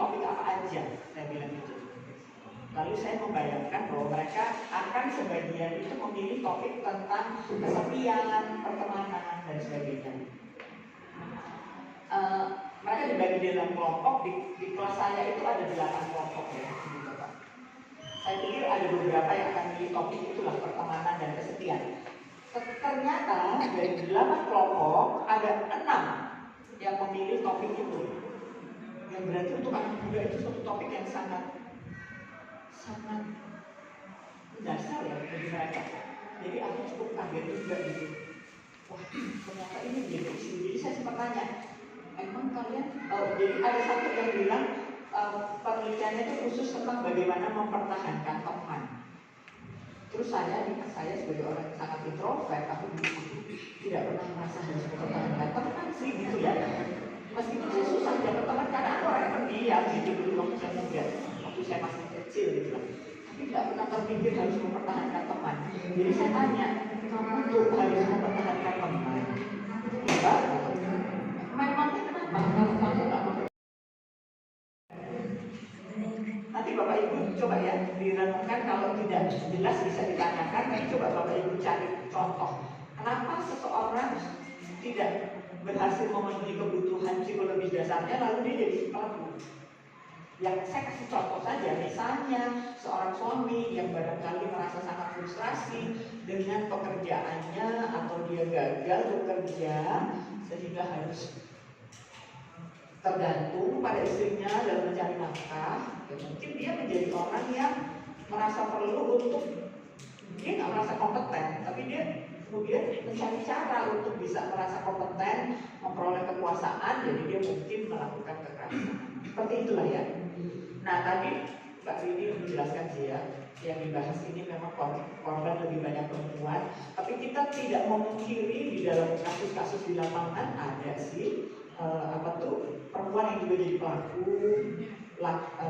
topik apa aja, saya bilang gitu. Lalu saya membayangkan bahwa mereka akan sebagian itu memilih topik tentang kesepian, pertemanan, dan sebagainya. Mereka dibagi dalam kelompok. Di kelas saya itu ada 8 kelompok ya. Saya pikir ada beberapa yang akan memilih topik itulah pertemanan dan kesepian. Ternyata dari 8 kelompok ada 6 yang memilih topik itu. Yang berarti untuk anak muda itu suatu topik yang sangat dasar ya bagi mereka. Jadi aku cukup kaget juga gitu. Wah, ternyata ini menjadi isu. Jadi saya sempat tanya, emang kalian? Jadi ada satu yang bilang penelitiannya itu khusus tentang bagaimana mempertahankan teman. Terus saya sebagai orang yang sangat introvert, aku tidak pernah merasa harus mempertahankan teman sih gitu ya. Meskipun saya susah dapat teman karena aku orangnya pendiam gitu dulu waktu saya muda, waktu saya masih kecil gitu. Tapi tidak pernah terpikir harus mempertahankan teman. Jadi saya tanya, kamu tuh harus mempertahankan teman? Kenapa? Memangnya kenapa? Kalau kamu nggak mau? Nanti Bapak Ibu coba ya direnungkan, kalau tidak jelas bisa ditanyakan. Tapi coba Bapak Ibu cari contoh. Kenapa seseorang tidak berhasil memenuhi kebutuhan psikologis dasarnya lalu dia jadi pelaku? Yang saya kasih contoh saja, misalnya seorang suami yang barangkali merasa sangat frustrasi dengan pekerjaannya atau dia gagal bekerja sehingga harus tergantung pada istrinya dalam mencari nafkah. Ya, mungkin dia menjadi orang yang merasa perlu untuk, dia nggak merasa kompeten, tapi dia kemudian mencari cara untuk bisa merasa kompeten, memperoleh kekuasaan, jadi dia mungkin melakukan kekerasan. Seperti itulah ya. Nah tadi Mbak Rini menjelaskan sih ya, yang dibahas ini memang korban lebih banyak perempuan, tapi kita tidak memungkiri di dalam kasus-kasus di lapangan ada sih perempuan yang juga jadi pelaku,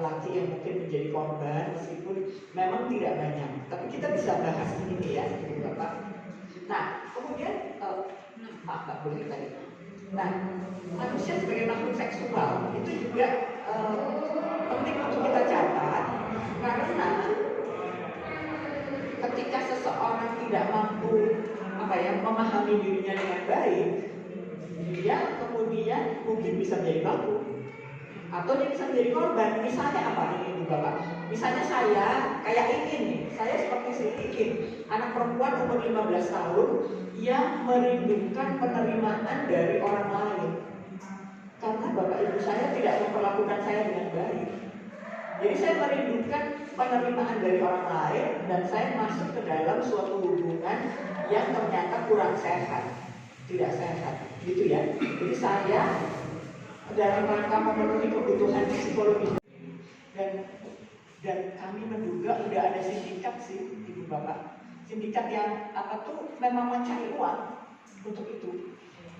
laki yang mungkin menjadi korban, meskipun memang tidak banyak. Tapi kita bisa bahas ini ya, Bapak. Nah, kemudian maaf nggak boleh tadi. Nah, manusia sebagai makhluk seksual itu juga penting untuk kita catat, karena ketika seseorang tidak mampu memahami dirinya dengan baik, dia kemudian mungkin bisa menjadi pelaku atau dia bisa menjadi korban. Misalnya apa ini Bapak? Misalnya saya kayak ini, saya seperti si Iin, anak perempuan umur 15 tahun yang merindukan penerimaan dari orang lain karena bapak ibu saya tidak memperlakukan saya dengan baik. Jadi saya merindukan penerimaan dari orang lain dan saya masuk ke dalam suatu hubungan yang ternyata kurang sehat, tidak sehat, gitu ya. Jadi saya dalam rangka memenuhi kebutuhan psikologis dan kami menduga udah ada sindikat sih ibu bapak, sindikat yang memang mencari uang untuk itu.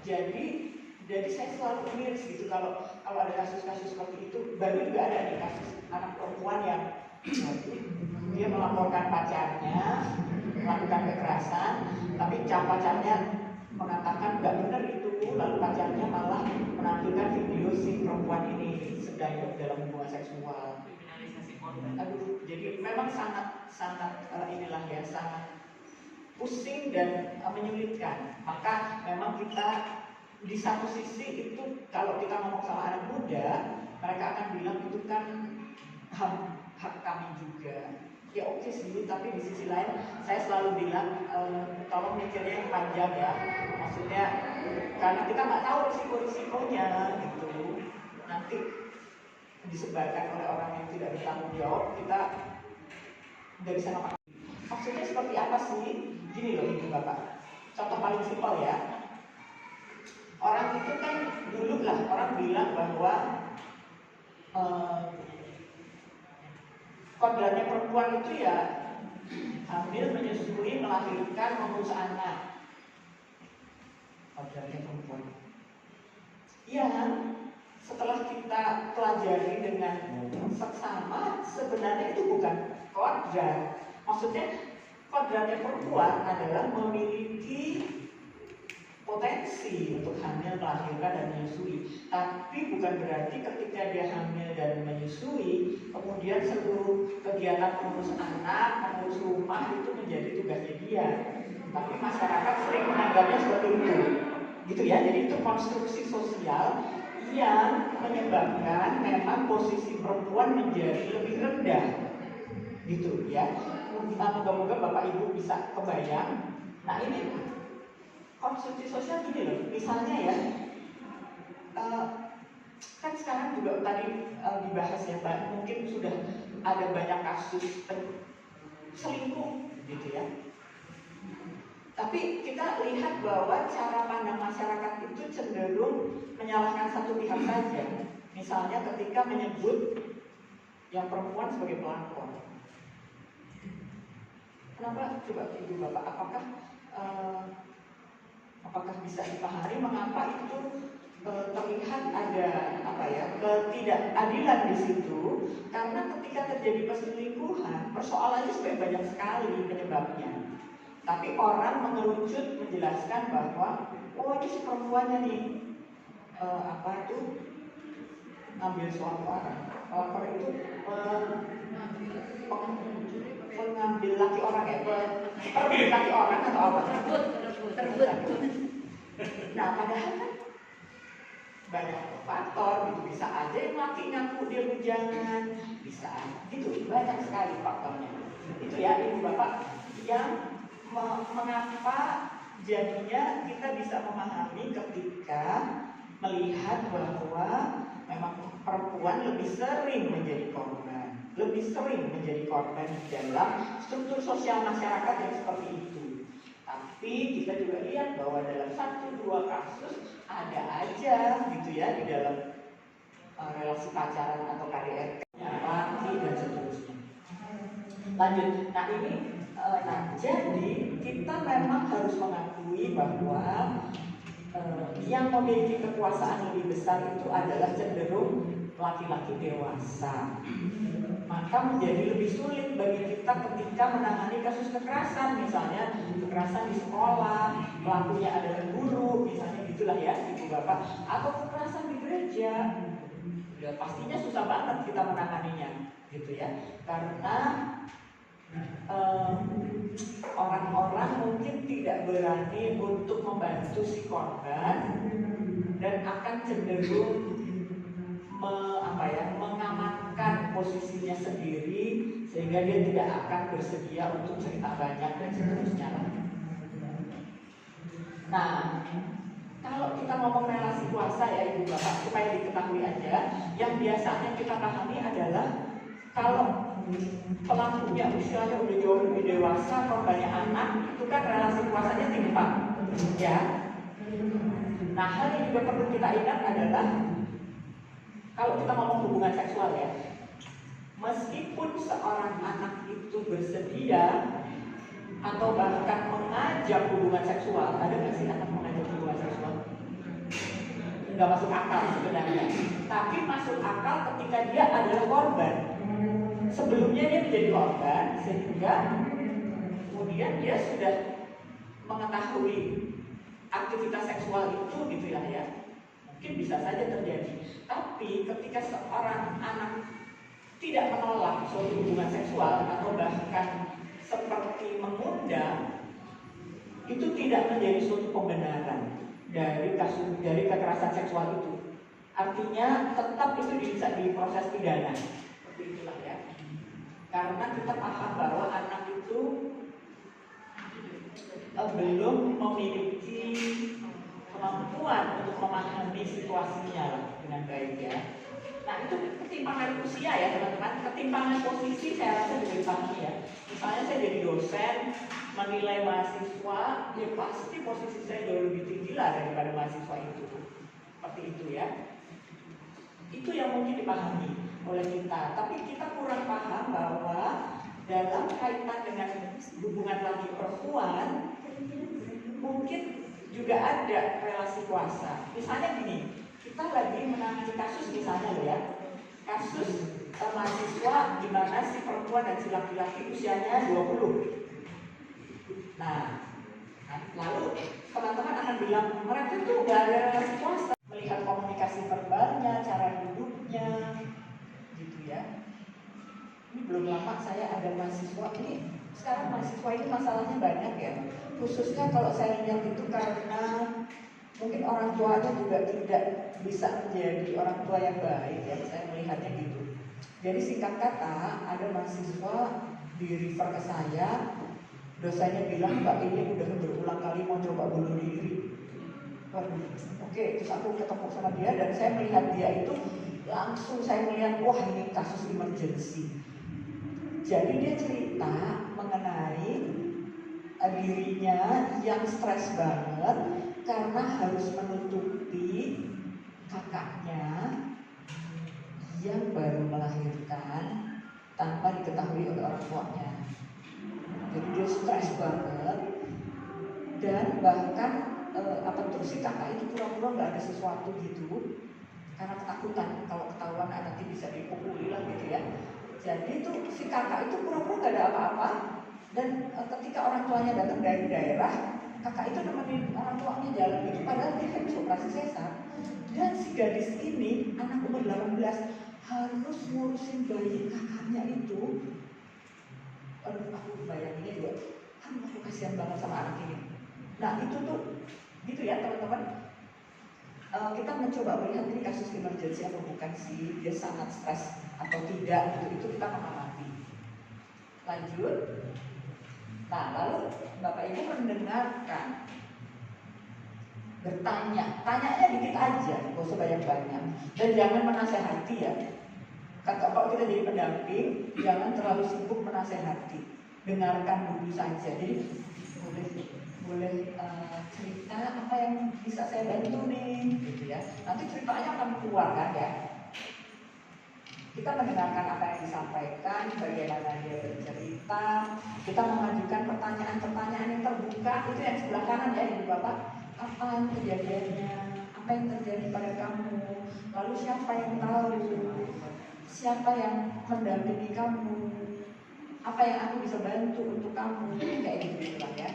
Jadi saya selalu miris gitu kalau ada kasus-kasus seperti itu. Baru juga ada nih kasus anak perempuan yang dia melaporkan pacarnya melakukan kekerasan, tapi pacarnya mengatakan nggak benar itu, lalu pacarnya malah menampilkan video si perempuan ini sedang dalam hubungan seksual. Aduh, jadi memang sangat inilah ya, sangat pusing dan menyulitkan. Maka memang kita di satu sisi itu kalau kita ngomong sama anak muda, mereka akan bilang itu kan hak kami juga. Ya oke sih, tapi di sisi lain saya selalu bilang tolong mikirnya yang panjang ya. Maksudnya karena kita nggak tahu risiko-risikonya gitu. Nanti disebarkan oleh orang yang tidak bertanggung jawab, kita nggak bisa ngapa-ngapain. Maksudnya seperti apa sih? Gini loh ibu bapak, contoh paling simpel ya. Orang itu kan dulu lah orang bilang bahwa kodratnya perempuan itu ya hamil, menyusui, melahirkan, mengurus anak. Kodratnya perempuan. Ya, setelah kita pelajari dengan seksama, sebenarnya itu bukan kodrat. Maksudnya kodratnya perempuan adalah memiliki potensi untuk hamil, melahirkan, dan menyusui. Tapi bukan berarti ketika dia hamil dan menyusui kemudian seluruh kegiatan mengurus anak, mengurus rumah itu menjadi tugasnya dia. Tapi masyarakat sering menganggapnya seperti itu, gitu ya. Jadi itu konstruksi sosial yang menyebabkan memang posisi perempuan menjadi lebih rendah, gitu ya. Moga-moga Bapak Ibu bisa kebayang. Nah ini konstruksi sosial gini loh, misalnya ya, kan sekarang juga tadi dibahas ya Mbak, mungkin sudah ada banyak kasus selingkuh gitu ya. Tapi kita lihat bahwa cara pandang masyarakat itu cenderung menyalahkan satu pihak saja. Misalnya ketika menyebut yang perempuan sebagai pelakor. Kenapa? Coba Ibu Bapak, apakah bisa dipahami mengapa itu terlihat ada ketidakadilan di situ? Karena ketika terjadi perselingkuhan, persoalannya sebenarnya banyak sekali penyebabnya. Tapi orang mengerucut menjelaskan bahwa oh ini si perempuannya nih ngambil suatu orang. Pelakor itu mengambil laki orang ya, perebut laki orang atau apa? Terbut. Nah padahal kan banyak faktor gitu, bisa aja yang laki ngaku dia bujangan, bisa gitu, banyak sekali faktornya. Itu ya Ibu Bapak yang mengapa jadinya kita bisa memahami ketika melihat bahwa memang perempuan lebih sering menjadi korban dalam struktur sosial masyarakat yang seperti itu. Tapi kita juga lihat bahwa dalam 1-2 kasus ada aja gitu ya di dalam relasi pacaran atau KDRT, laki dan seterusnya. Lanjut, nah ini jadi kita memang harus mengakui bahwa yang memiliki kekuasaan lebih besar itu adalah cenderung laki-laki dewasa. Maka menjadi lebih sulit bagi kita ketika menangani kasus kekerasan, misalnya kekerasan di sekolah, pelakunya adalah guru, misalnya gitulah ya Ibu Bapak, atau kekerasan di gereja. Ya pastinya susah banget kita menanganinya, gitu ya, karena orang-orang mungkin tidak berani untuk membantu si korban dan akan cenderung mengamankan posisinya sendiri sehingga dia tidak akan bersedia untuk cerita banyak dan seterusnya. Nah, kalau kita ngomong relasi kuasa ya Ibu Bapak, supaya diketahui aja, yang biasanya kita pahami adalah kalau pelakunya usianya udah jauh lebih dewasa, korbannya anak, itu kan relasi kuasanya timpang, ya. Nah, hal yang juga perlu kita ingat adalah kalau kita ngomong hubungan seksual ya, meskipun seorang anak itu bersedia atau bahkan mengajak hubungan seksual, ada nggak sih anak mengajak hubungan seksual? Nggak masuk akal sebenarnya. Tapi masuk akal ketika dia adalah korban. Sebelumnya dia menjadi korban, sehingga kemudian dia sudah mengetahui aktivitas seksual itu gitu ya. Mungkin bisa saja terjadi. Tapi ketika seorang anak tidak menolak suatu hubungan seksual atau bahkan seperti mengundang, itu tidak menjadi suatu pembenaran dari kekerasan seksual itu. Artinya tetap itu bisa diproses pidana. Seperti itulah ya. Karena kita paham bahwa anak itu belum memiliki kemampuan untuk memahami situasinya dengan baik ya. Nah itu ketimpangan usia ya teman-teman, ketimpangan posisi saya rasa juga dipahami ya. Misalnya saya jadi dosen menilai mahasiswa, ya pasti posisi saya jauh lebih tinggi lah daripada mahasiswa itu. Seperti itu ya. Itu yang mungkin dipahami oleh kita. Tapi kita kurang paham bahwa dalam kaitan dengan hubungan laki perempuan mungkin juga ada relasi kuasa. Misalnya gini, kita lagi menangani kasus misalnya loh ya, kasus mahasiswa di mana si perempuan dan si laki-laki usianya 20. Nah, lalu teman-teman akan bilang mereka tuh gak ada relasi kuasa, melihat komunikasi verbalnya, cara duduknya, gitu ya. belum lama saya ada mahasiswa ini. Sekarang mahasiswa ini masalahnya banyak ya, khususnya kalau saya lihat itu karena mungkin orang tuanya juga tidak bisa menjadi orang tua yang baik ya, saya melihatnya gitu. Jadi singkat kata, ada mahasiswa di refer ke saya, dosennya bilang, Mbak ini udah berulang kali mau coba bunuh diri. Waduh, oke, terus aku ketemu sama dia dan saya melihat dia itu langsung saya melihat, wah ini kasus emergency. Jadi dia cerita mengenai dirinya yang stres banget karena harus menutupi kakaknya yang baru melahirkan tanpa diketahui oleh orang tuanya. Jadi dia stres banget dan bahkan si kakak itu pura-pura nggak ada sesuatu gitu karena ketakutan kalau ketahuan nanti bisa dipukuli lah gitu ya. Jadi itu si kakak itu pura-pura nggak ada apa-apa dan ketika orang tuanya datang dari daerah, kakak itu nemenin orang tuanya jalan gitu padahal dia habis operasi sesar. Dan si gadis ini anak umur 18 harus ngurusin bayi kakaknya itu. Aduh, aku bayanginnya juga, aku kasihan banget sama anak ini. Nah itu tuh gitu ya teman-teman. Kita mencoba melihat ini kasus emergency atau bukan sih, dia sangat stres atau tidak, itu kita mengamati. Lanjut. Nah lalu Bapak Ibu mendengarkan, bertanya, tanyanya dikit aja, gak usah banyak-banyak, dan jangan menasehati ya. Kalau kita jadi pendamping, jangan terlalu sibuk menasehati, dengarkan dulu saja. Jadi boleh cerita apa yang bisa saya bantu nih, gitu ya. Nanti ceritanya akan keluar kan ya. Kita mendengarkan apa yang disampaikan, bagaimana dia bercerita. Kita mengajukan pertanyaan-pertanyaan yang terbuka, itu yang sebelah kanan ya Ibu Bapak. Apa yang kejadiannya? Apa yang terjadi pada kamu? Lalu siapa yang tahu? Siapa yang mendampingi kamu? Apa yang aku bisa bantu untuk kamu? Kayak gitu lah ya.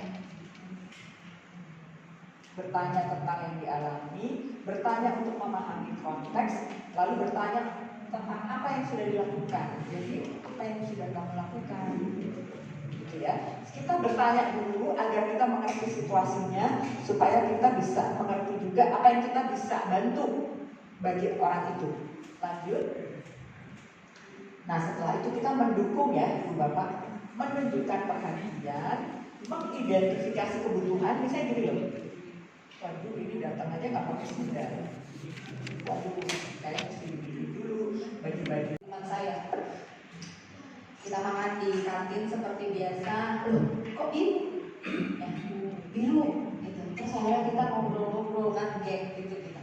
Bertanya tentang yang dialami, bertanya untuk memahami konteks, lalu bertanya tentang apa yang sudah dilakukan. Jadi apa yang sudah kamu lakukan, gitu ya. Kita bertanya dulu agar kita mengerti situasinya, supaya kita bisa mengerti juga apa yang kita bisa bantu bagi orang itu. Lanjut. Nah setelah itu kita mendukung ya Ibu Bapak, menunjukkan perhatian, mengidentifikasi kebutuhan. Misalnya gini loh, waduh ini datang aja nggak pakai sendal, waduh kayak mesti dibeli dulu baju-baju. Teman saya, kita makan di kantin seperti biasa, loh kok ini ya, biru gitu. Terus akhirnya kita ngobrol-ngobrol kan, geng gitu kita,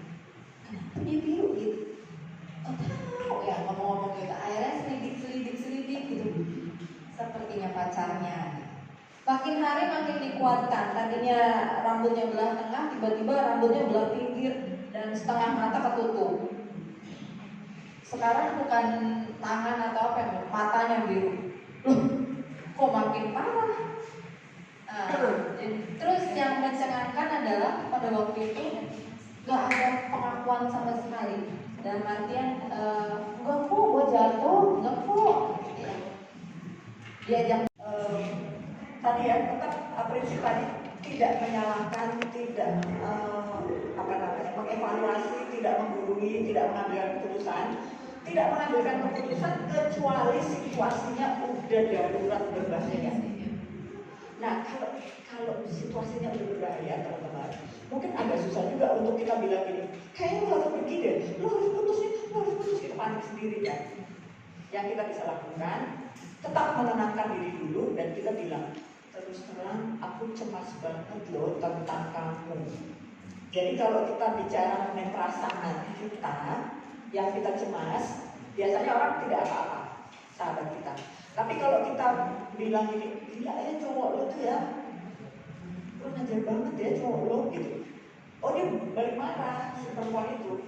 kenapa dia biru gitu, oh ya ngomong-ngomong gitu, akhirnya selidik gitu, sepertinya pacarnya. Makin hari makin dikuatkan, tadinya rambutnya belah tengah, tiba-tiba rambutnya belah pinggir dan setengah mata ketutup. Sekarang bukan tangan atau apa, matanya biru. Loh, kok makin parah? Terus yang mencengangkan adalah pada waktu itu gak ada pengakuan sama sekali. Dan artian, enggak kok, gue jatuh, enggak kok. Diajak tadi ya, tetap prinsip tadi tidak menyalahkan, tidak mengevaluasi, tidak menggurui, tidak mengambil keputusan, tidak mengambilkan keputusan kecuali situasinya udah darurat berbahaya. Nah kalau situasinya udah berbahaya teman-teman, mungkin agak susah juga untuk kita bilang gini, kayaknya lo harus pergi deh, lo harus putus, kita panik sendiri kan. Yang kita bisa lakukan, tetap menenangkan diri dulu dan kita bilang, terus terang aku cemas banget loh tentang kamu. Jadi kalau kita bicara mengenai perasaan kita yang kita cemas, biasanya orang tidak apa-apa, sahabat kita. Tapi kalau kita bilang ini, gila ya cowok lo tuh ya, kurang ajar banget ya cowok lo gitu. Oh dia balik marah si perempuan itu.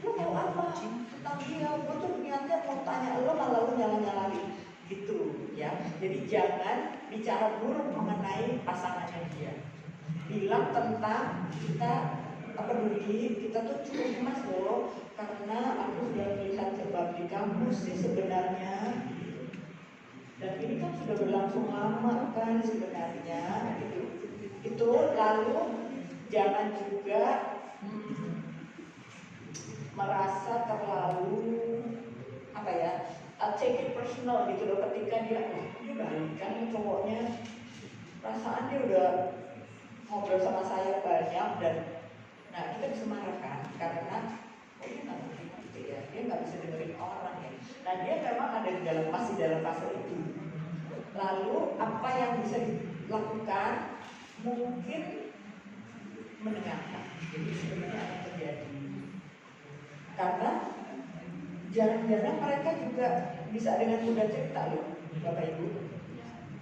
Lo mau apa tentang dia? Gue tuh niatnya mau tanya lo, malah lo nyala-nyalain gitu ya. Jadi jangan bicara buruk mengenai pasangannya dia. Bilang tentang kita peduli, kita tuh cukup cemas loh karena aku sudah melihat sebab di kamu sih sebenarnya. sudah berlangsung lama kan sebenarnya itu lalu jangan juga merasa terlalu apa ya, take it personal gitu loh, ketika dia balikan cowoknya, perasaan dia udah ngobrol sama saya banyak, dan nah kita bisa marah kan karena dia nggak ngerti ya, dia nggak bisa dengerin orang ya. Nah dia memang ada di dalam, masih dalam fase itu. Lalu apa yang bisa dilakukan? Mungkin mendengarkan. Jadi sebenarnya apa yang terjadi? Karena jarang-jarang mereka juga bisa dengan mudah cerita loh, Bapak Ibu.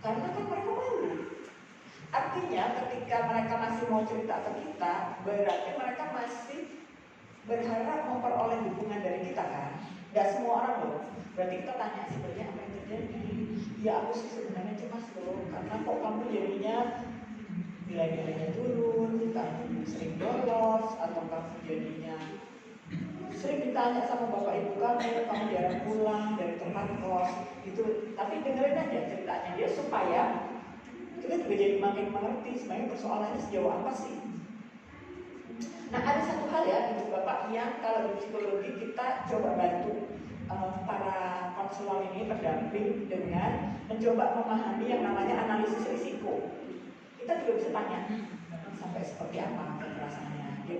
Karena kan mereka malu. Artinya ketika mereka masih mau cerita ke kita, berarti mereka masih berharap memperoleh dukungan dari kita kan. Gak semua orang loh. Berarti kita tanya sebenarnya apa yang terjadi. Ya aku sih sebenarnya cemas loh, karena kok kamu jadinya nilai-nilainya turun, kamu sering bolos, atau kamu jadinya sering ditanya sama bapak ibu kamu jarang pulang dari tempat kos itu. Tapi dengerin aja ceritanya dia supaya kita juga jadi makin mengerti sebenarnya persoalannya sejauh apa sih. Nah ada satu hal ya ibu bapak yang kalau di psikologi kita coba bantu para konselor ini pendamping dengan mencoba memahami yang namanya analisis risiko. Kita juga bisa tanya sampai seperti apa kekerasannya, dia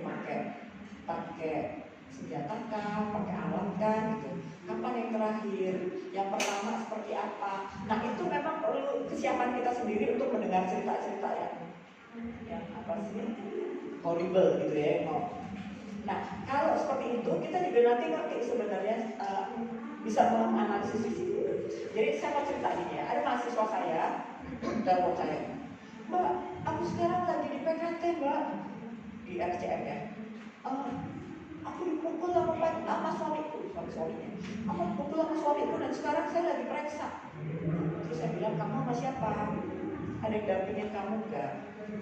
pakai senjata kah, pakai alat kah gitu. Kapan yang terakhir? Yang pertama seperti apa? Nah itu memang perlu kesiapan kita sendiri untuk mendengar cerita-cerita yang apa sih horrible gitu ya. Nah kalau seperti itu kita juga nanti ngerti sebenarnya bisa menganalisis risiko. Jadi saya mau cerita ini ya, ada mahasiswa saya telepon saya, Mbak, aku sekarang lagi di PKT Mbak, di RCM ya. Aku dipukul sama suamiku, suaminya. Aku dipukul sama suamiku dan sekarang saya lagi periksa. Terus saya bilang, kamu sama siapa? Ada yang dampingin kamu enggak?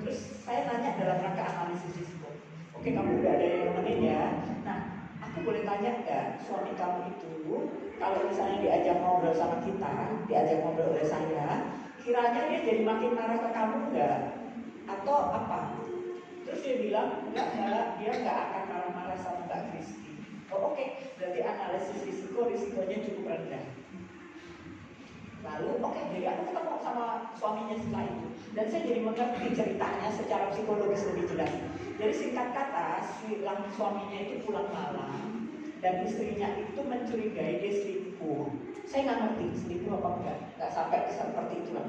Terus saya nanya dalam rangka analisis risiko. Oke, kamu udah ada yang nemenin ya. Nah, aku boleh tanya enggak, suami kamu itu kalau misalnya diajak ngobrol sama kita, diajak ngobrol oleh saya, kiranya dia jadi makin marah ke kamu enggak? Atau apa? Terus dia bilang, enggak, dia enggak akan marah-marah sama Mbak Kristi. Oh oke, berarti analisis risikonya cukup rendah. Lalu jadi aku ketemu sama suaminya setelah itu, dan saya jadi mengerti ceritanya secara psikologis lebih jelas. Jadi singkat kata, suaminya itu pulang malam dan istrinya itu mencurigai dia selingkuh. Saya nggak ngerti selingkuh apa enggak sampai seperti itu lah.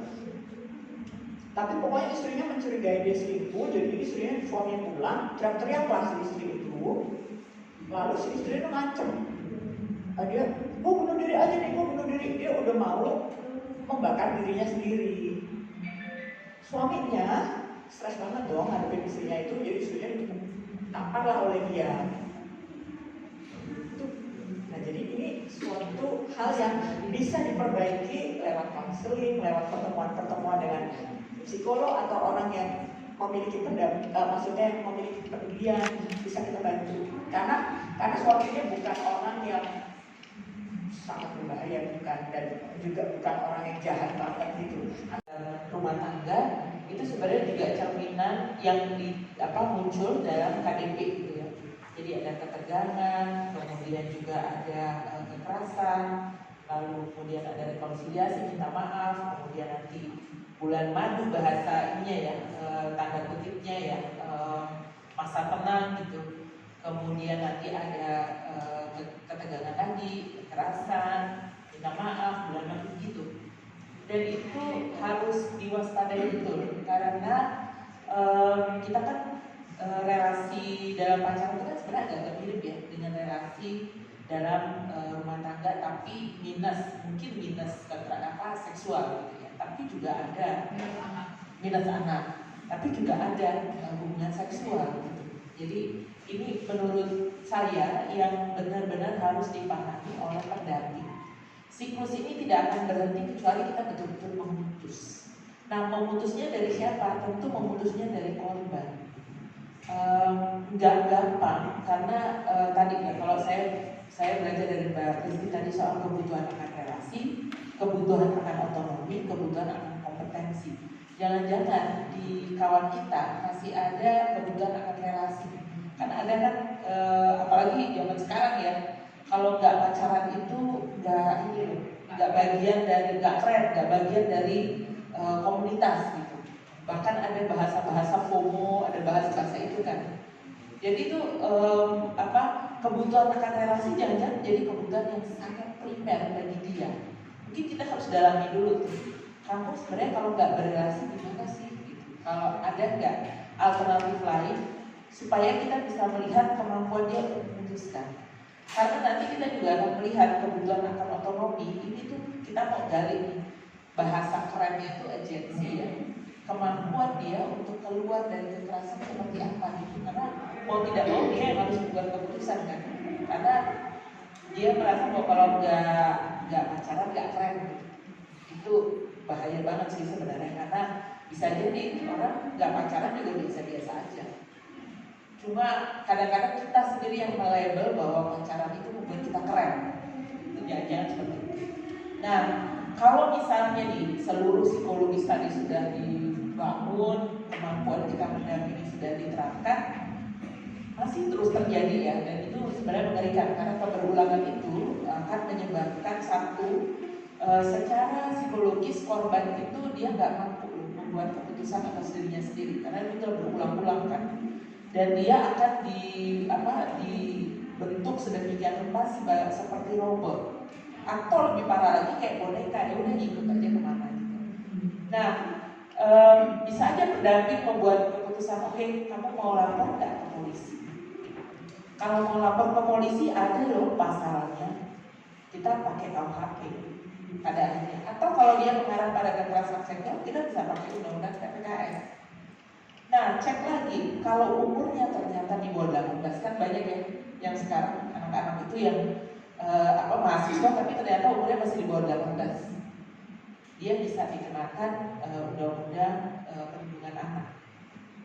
Tapi pokoknya istrinya mencurigai dia selingkuh, jadi istrinya suaminya pulang, teriak-teriaklah si istri itu. Lalu si istri itu ngancem, dia, gua bunuh diri aja nih, gua bunuh diri. Dia udah mau membakar dirinya sendiri. Suaminya stres banget dong ngadepin istrinya itu, jadi istrinya ditampar oleh dia. Nah jadi ini suatu hal yang bisa diperbaiki lewat konseling, lewat pertemuan-pertemuan dengan psikolog atau orang yang memiliki maksudnya yang memiliki kepedulian, bisa kita bantu. Karena suaminya bukan orang yang sangat berbahaya, bukan, dan juga bukan orang yang jahat banget gitu. Rumah tangga itu sebenarnya juga cerminan yang muncul dalam KDP gitu ya. Jadi ada ketegangan, kemudian juga ada kekerasan, lalu kemudian ada rekonsiliasi, minta maaf, kemudian nanti bulan madu bahasa ininya ya, tanda kutipnya ya, masa tenang gitu. Kemudian nanti ada ketegangan lagi, kekerasan, minta maaf, bulan madu gitu. Dan itu harus diwaspadai betul karena kita kan relasi dalam pacaran itu kan sebenarnya agak mirip ya dengan relasi dalam rumah tangga, tapi mungkin minus seksual gitu ya. Tapi juga ada minus anak, tapi juga ada hubungan seksual gitu. Jadi ini menurut saya yang benar-benar harus dipahami oleh pendamping. Siklus ini tidak akan berhenti kecuali kita betul-betul memutus. Nah, memutusnya dari siapa? Tentu memutusnya dari korban. Nggak gampang karena tadi ya, kalau saya belajar dari Mbak Kristi tadi soal kebutuhan akan relasi. relasi, kebutuhan akan otonomi, kebutuhan akan kompetensi. Jangan-jangan di kawan kita masih ada kebutuhan akan relasi. Kan ada kan, apalagi zaman sekarang ya, kalau nggak pacaran itu nggak bagian dari, nggak keren, nggak bagian dari komunitas gitu. Bahkan ada bahasa-bahasa FOMO, ada bahasa-bahasa itu kan. Jadi itu kebutuhan akan relasi jangan-jangan jadi kebutuhan yang sangat primer bagi dia. Mungkin kita harus dalami dulu tuh. Kamu sebenarnya kalau nggak berrelasi gimana sih? Gitu. Kalau ada nggak alternatif lain supaya kita bisa melihat kemampuan dia untuk memutuskan. Karena nanti kita juga akan melihat kebutuhan akan otonomi. Ini tuh kita mau gali nih. Bahasa kerennya itu agensi ya. Kemampuan dia untuk keluar dari kekerasan seperti apa gitu. Karena mau tidak mau dia yang harus membuat keputusan kan. Karena dia merasa bahwa kalau nggak pacaran nggak keren gitu. Itu bahaya banget sih sebenarnya, karena bisa jadi orang nggak pacaran juga biasa-biasa aja. Cuma kadang-kadang kita sendiri yang melabel bahwa pacaran itu membuat kita keren. Itu jangan seperti itu. Nah, kalau misalnya di seluruh psikologis tadi sudah dibangun, kemampuan kita mendampingi sudah diterapkan, masih terus terjadi ya, dan itu sebenarnya mengerikan karena keberulangan itu akan menyebabkan satu, secara psikologis korban itu dia nggak mampu membuat keputusan atas dirinya sendiri karena itu berulang-ulang kan, dan dia akan dibentuk sedemikian rupa seperti robot atau lebih parah lagi kayak boneka, ya udah ikut aja kemana gitu. Nah, bisa aja pendamping membuat keputusan, oke, kamu mau lapor nggak ke polisi? Kalau mau lapor ke polisi ada loh pasalnya, kita pakai KUHP pada akhirnya. Atau kalau dia mengarah pada kekerasan seksual, kita bisa pakai undang-undang TPKS. Nah, cek lagi kalau umurnya ternyata di bawah 18, kan banyak ya yang sekarang anak-anak itu yang mahasiswa tapi ternyata umurnya masih di bawah 18. Dia bisa dikenakan undang-undang perlindungan anak.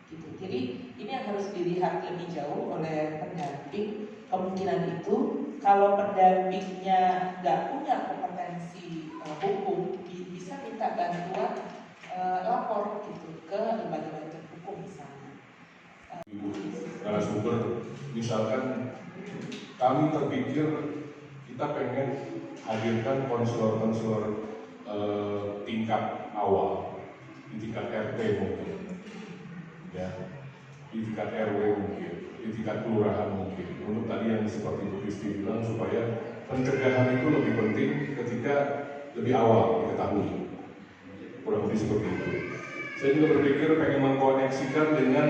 Gitu. Jadi ini yang harus dilihat lebih jauh oleh pendamping. Kemungkinan itu kalau pendampingnya nggak punya kompetensi hukum, bisa minta bantuan lapor gitu ke lembaga-lembaga hukum misalnya. Narasumber, misalkan kami terpikir kita pengen hadirkan konselor-konselor tingkat awal, di tingkat RT mungkin, ya, di tingkat RW mungkin, di tingkat kelurahan mungkin. Untuk tadi yang seperti Bu Kristi bilang, supaya pencegahan itu lebih penting ketika lebih awal diketahui. Kurang lebih seperti itu. Saya juga berpikir pengen mengkoneksikan dengan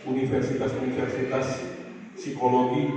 universitas-universitas psikologi